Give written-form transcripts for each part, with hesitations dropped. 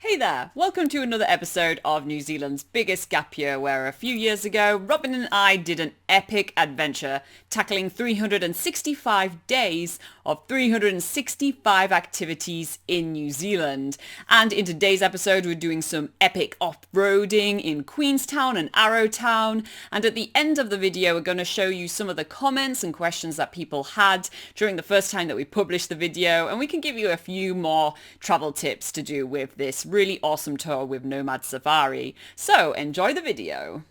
Hey there, welcome to another episode of New Zealand's biggest gap year, where a few years ago Robin and I did an epic adventure tackling 365 days of 365 activities in New Zealand. And in today's episode we're doing some epic off-roading in Queenstown and Arrowtown, and at the end of the video we're going to show you some of the comments and questions that people had during the first time that we published the video, and we can give you a few more travel tips to do with this really awesome tour with Nomads Safari. So enjoy the video.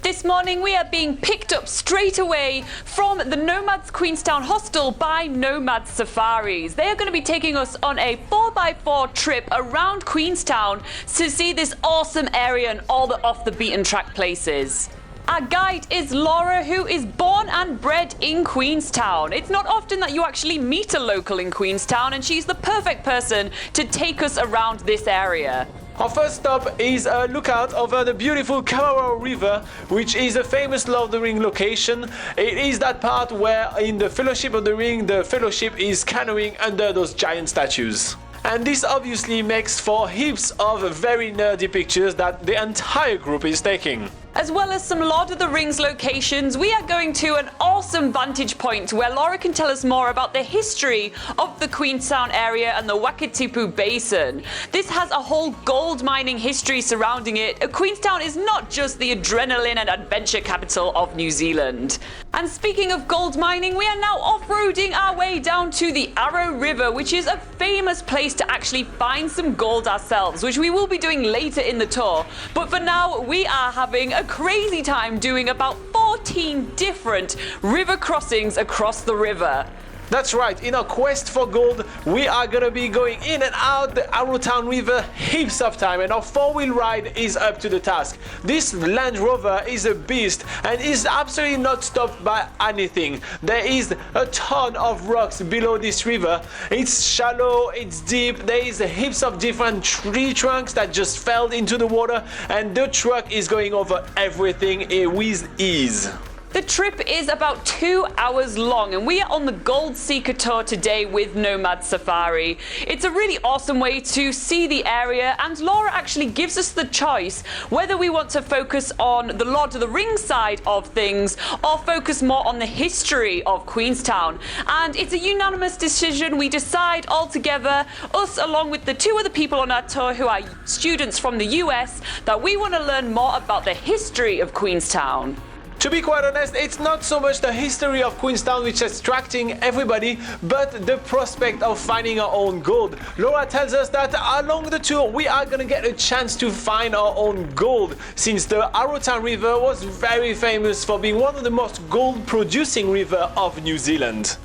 This morning we are being picked up straight away from the Nomads Queenstown hostel by Nomads Safaris. They are going to be taking us on a 4x4 trip around Queenstown to see this awesome area and all the off the beaten track places. Our guide is Laura, who is born and bred in Queenstown. It's not often that you actually meet a local in Queenstown, and she's the perfect person to take us around this area. Our first stop is a lookout over the beautiful Kawarau River, which is a famous Lord of the Ring location. It is that part where in the Fellowship of the Ring, the Fellowship is canoeing under those giant statues. And this obviously makes for heaps of very nerdy pictures that the entire group is taking. As well as some Lord of the Rings locations, we are going to an awesome vantage point where Laura can tell us more about the history of the Queenstown area and the Wakatipu Basin. This has a whole gold mining history surrounding it. Queenstown is not just the adrenaline and adventure capital of New Zealand. And speaking of gold mining, we are now off-roading our way down to the Arrow River, which is a famous place to actually find some gold ourselves, which we will be doing later in the tour. But for now, we are having a crazy time doing about 14 different river crossings across the river. That's right, in our quest for gold, we are gonna be going in and out the Arrowtown River heaps of time, and our four-wheel ride is up to the task. This Land Rover is a beast and is absolutely not stopped by anything. There is a ton of rocks below this river. It's shallow, it's deep, there is heaps of different tree trunks that just fell into the water, and the truck is going over everything with ease. The trip is about 2 hours long, and we are on the Gold Seeker tour today with Nomad Safari. It's a really awesome way to see the area, and Laura actually gives us the choice whether we want to focus on the Lord of the Rings side of things or focus more on the history of Queenstown. And it's a unanimous decision. We decide all together, us along with the two other people on our tour who are students from the US, that we want to learn more about the history of Queenstown. To be quite honest, it's not so much the history of Queenstown which is attracting everybody, but the prospect of finding our own gold. Laura tells us that along the tour we are gonna get a chance to find our own gold, since the Arrowtown River was very famous for being one of the most gold producing rivers of New Zealand.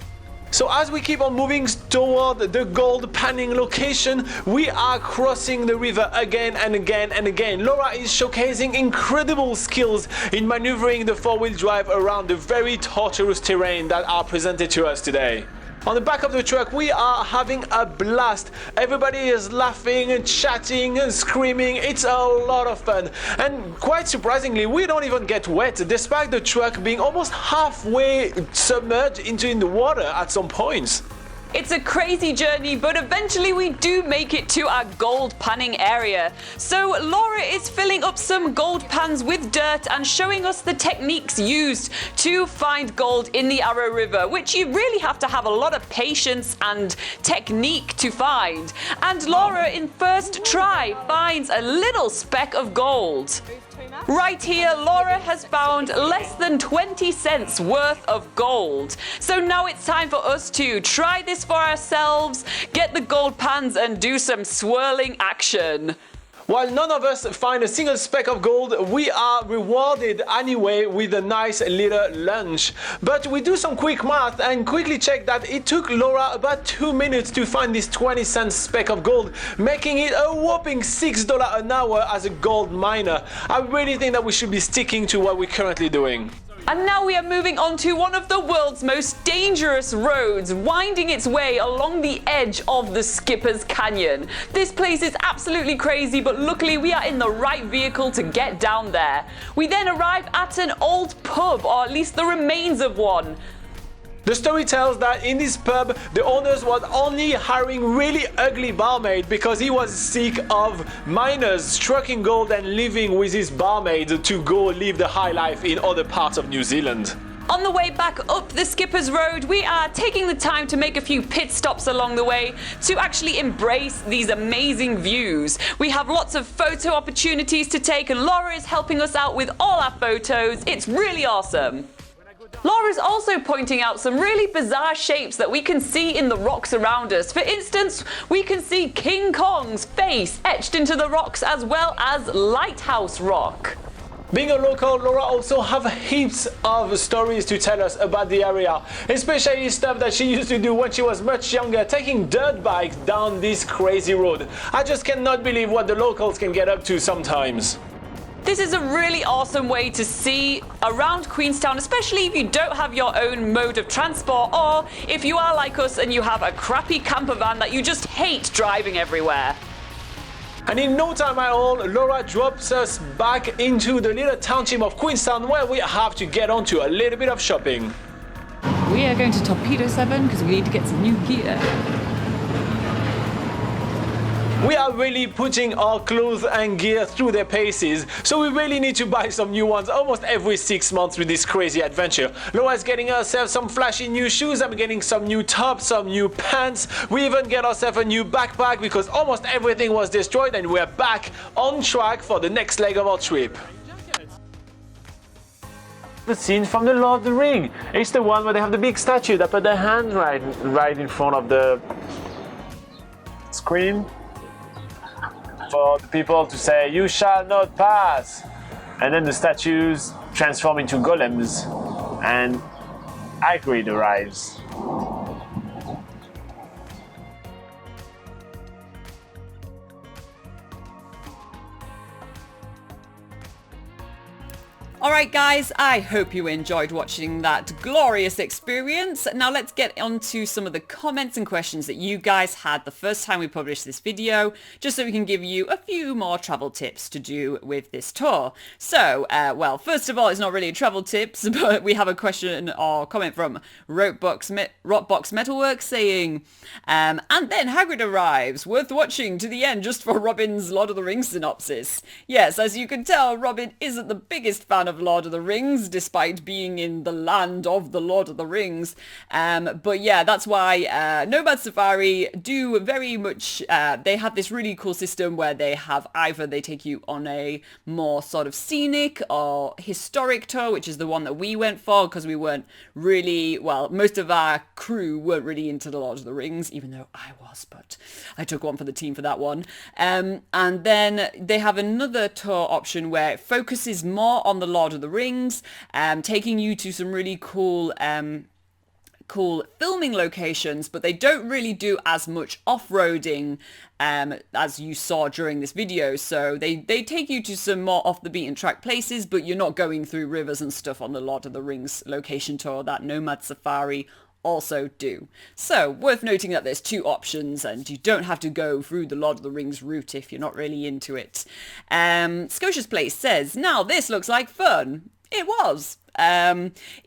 So as we keep on moving toward the gold panning location, we are crossing the river again and again and again. Laura is showcasing incredible skills in maneuvering the four-wheel drive around the very tortuous terrain that are presented to us today. On the back of the truck, we are having a blast. Everybody is laughing and chatting and screaming. It's a lot of fun. And quite surprisingly, we don't even get wet, despite the truck being almost halfway submerged into the water at some points. It's a crazy journey, but eventually we do make it to our gold panning area. So Laura is filling up some gold pans with dirt and showing us the techniques used to find gold in the Arrow River, which you really have to have a lot of patience and technique to find. And Laura, in first try, finds a little speck of gold. Right here, Laura has found less than 20 cents worth of gold. So now it's time for us to try this for ourselves, get the gold pans and do some swirling action. While none of us find a single speck of gold, we are rewarded anyway with a nice little lunch. But we do some quick math and quickly check that it took Laura about 2 minutes to find this 20-cent speck of gold, making it a whopping $6 an hour as a gold miner. I really think that we should be sticking to what we're currently doing. And now we are moving on to one of the world's most dangerous roads, winding its way along the edge of the Skipper's Canyon. This place is absolutely crazy, but luckily we are in the right vehicle to get down there. We then arrive at an old pub, or at least the remains of one. The story tells that in this pub, the owners was only hiring really ugly barmaid because he was sick of miners striking gold and living with his barmaid to go live the high life in other parts of New Zealand. On the way back up the Skipper's Road, we are taking the time to make a few pit stops along the way to actually embrace these amazing views. We have lots of photo opportunities to take, and Laura is helping us out with all our photos. It's really awesome. Laura's also pointing out some really bizarre shapes that we can see in the rocks around us. For instance, we can see King Kong's face etched into the rocks, as well as Lighthouse Rock. Being a local, Laura also have heaps of stories to tell us about the area, especially stuff that she used to do when she was much younger, taking dirt bikes down this crazy road. I just cannot believe what the locals can get up to sometimes. This is a really awesome way to see around Queenstown, especially if you don't have your own mode of transport, or if you are like us and you have a crappy camper van that you just hate driving everywhere. And in no time at all, Laura drops us back into the little township of Queenstown, where we have to get on to a little bit of shopping. We are going to Torpedo 7 because we need to get some new gear. We are really putting our clothes and gear through their paces, so we really need to buy some new ones almost every 6 months with this crazy adventure. Laura's getting herself some flashy new shoes, I'm getting some new tops, some new pants. We even get ourselves a new backpack because almost everything was destroyed, and we're back on track for the next leg of our trip. The scene from the Lord of the Ring. It's the one where they have the big statue that put their hand right in front of the screen, for the people to say, "You shall not pass," and then the statues transform into golems, and Hagrid arrives. Alright guys, I hope you enjoyed watching that glorious experience. Now let's get on to some of the comments and questions that you guys had the first time we published this video, just so we can give you a few more travel tips to do with this tour. So, well, first of all, it's not really travel tips, but we have a question or comment from Rockbox Metalworks saying, and then Hagrid arrives, worth watching to the end just for Robin's Lord of the Rings synopsis. Yes, as you can tell, Robin isn't the biggest fan of Lord of the Rings, despite being in the land of the Lord of the Rings. But yeah, that's why Nomad Safari do very much, they have this really cool system where they have either they take you on a more sort of scenic or historic tour, which is the one that we went for, because we weren't really, well, most of our crew weren't really into the Lord of the Rings, even though I was, but I took one for the team for that one. And then they have another tour option where it focuses more on the Lord of the Rings, taking you to some really cool filming locations, but they don't really do as much off-roading as you saw during this video. So they take you to some more off the beaten track places, but you're not going through rivers and stuff on the Lord of the Rings location tour that Nomad Safari also do. So worth noting that there's two options, and you don't have to go through the Lord of the Rings route if you're not really into it. Scotia's Place says, now this looks like fun. It was.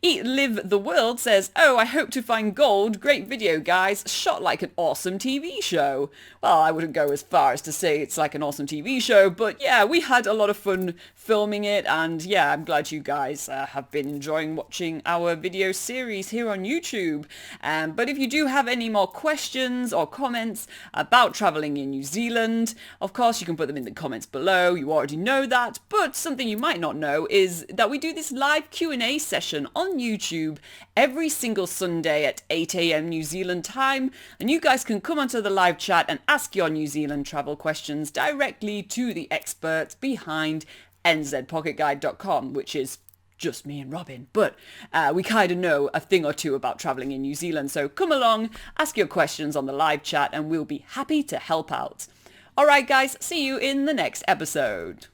Eat Live the World says, oh, I hope to find gold. Great video, guys. Shot like an awesome TV show. Well, I wouldn't go as far as to say it's like an awesome TV show, but yeah, we had a lot of fun filming it, and yeah, I'm glad you guys have been enjoying watching our video series here on YouTube. But if you do have any more questions or comments about traveling in New Zealand, of course you can put them in the comments below. You already know that, but something you might not know is that we do this live Q&A session on YouTube every single Sunday at 8 a.m. New Zealand time, and you guys can come onto the live chat and ask your New Zealand travel questions directly to the experts behind nzpocketguide.com, which is just me and Robin, but we kind of know a thing or two about traveling in New Zealand, so come along, ask your questions on the live chat, and we'll be happy to help out. Alright guys, see you in the next episode.